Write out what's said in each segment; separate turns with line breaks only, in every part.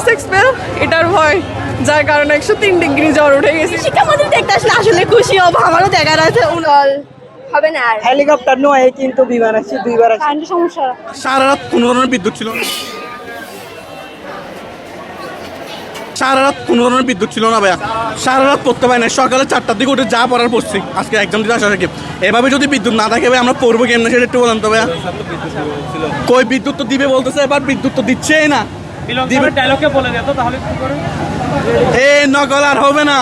Silence expel এটার ভয়, যার কারণে 103 ডিগ্রি জ্বর উঠে গেছে।
শিক্ষামন্ত্রী দেখতে আসলে আসলে খুশি হব, আমারও দেখার আছে।
হবে না আর
হেলিকপ্টার নয় কিন্তু বিমান আসছে, দুইবার আসছে।
কারেন্টের সমস্যা।
সারা রাত কোনো ধরনের বিদ্যুৎ ছিল না। সারা রাত কোনো ধরনের বিদ্যুৎ ছিল না ভাইয়া, সারা রাত পড়তে পারি না। সকালে 4টার দিকে উঠে যা পড়ার পড়ছি, আজকে এক্সাম দিতে আসা থেকে। এভাবে যদি বিদ্যুৎ না থাকে ভাই আমরা পড়বো কেমন সেটা একটু বলেন তো ভাইয়া। কই বিদ্যুৎ তো দিবে বলতেছে, এবার বিদ্যুৎ তো দিচ্ছেই না। নকল আর হবে না,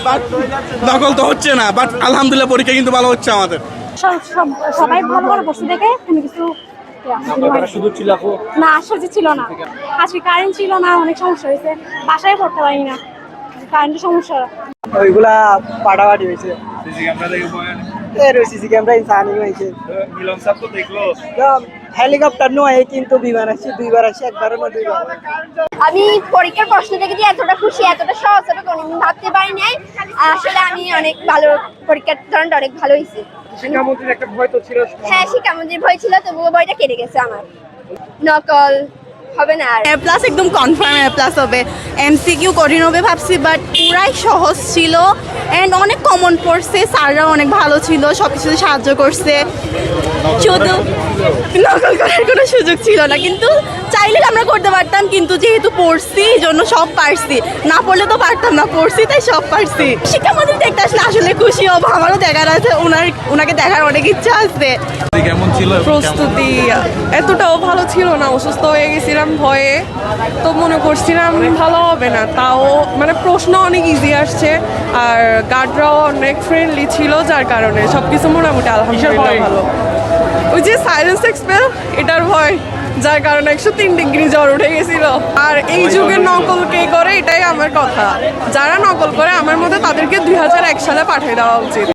বাট নকল তো হচ্ছে না, বাট আলহামদুলিল্লাহ পরীক্ষা কিন্তু ভালো হচ্ছে আমাদের।
সবাই ভালো ভালো বসে দেখে কোনো কিছু না আশ্চর্য ছিল না। আজকে কারেন্ট ছিল না, অনেক সমস্যা হয়েছে, বাসায় পড়তে পারি না, কারেন্টের সমস্যা।
ওইগুলা পাটাপাটি হয়েছে। সিসি ক্যামেরা ইনসানি হয়েছে। হেলিকপ্টার নয় কিন্তু বিমান আসছে, দুইবার আসছে, একবারের মধ্যে দুইবার।
আমি পরীক্ষার প্রশ্ন থেকে যে এতটা খুশি, এতটা সহজ হবে কোনোদিন ভাবতে পারি নাই। আসলে আমি অনেক ভালো, পরীক্ষার ধরনটা অনেক ভালো হয়েছে।
শিক্ষামন্ত্রীর একটা ভয় তো ছিল।
হ্যাঁ, শিক্ষামন্ত্রীর ভয় ছিল, তবুও ভয়টা কেটে গেছে আমার। নকল হবে না আর।
এ প্লাস একদম কনফার্ম এ প্লাস হবে। এমসিকিউ কঠিন হবে ভাবছি, বাট পুরাই সহজ ছিল এন্ড অনেক কমন পড়ছে। স্যাররা অনেক ভালো ছিল, সব কিছুতে সাহায্য করছে। শুধু নকল করার কোনো সুযোগ ছিল না, কিন্তু চাইলে আমরা করতে পারতাম, কিন্তু যেহেতু পড়ছি এই জন্য সব পারছি। না পড়লে তো পারতাম না, পড়ছি তাই সব পারছি। শিক্ষামন্ত্রী দেখতে আসলে আসলে খুশি হব, আমারও দেখার আছে, ওনাকে দেখার অনেক ইচ্ছা আছে।
কেমন ছিল
প্রস্তুতি এতটাও ভালো ছিল না, অসুস্থ হয়ে গেছিলাম ভয়ে, তো মনে করছিলাম ভালো হবে না। তাও মানে প্রশ্ন অনেক ইজি আসছে, আর গার্ডরাও অনেক ফ্রেন্ডলি ছিল, যার কারণে সবকিছু মোটামুটি আলহামদুলিল্লাহ ভালো। ওই যে সাইলেন্স এক্সপেল এটার ভয়, যার কারণে 103 ডিগ্রি জ্বর উঠে গেছিল। আর এই যুগের নকল কে করে, এটাই আমার কথা। যারা নকল করে আমার মধ্যে তাদেরকে 2001 সালে পাঠিয়ে দেওয়া উচিত।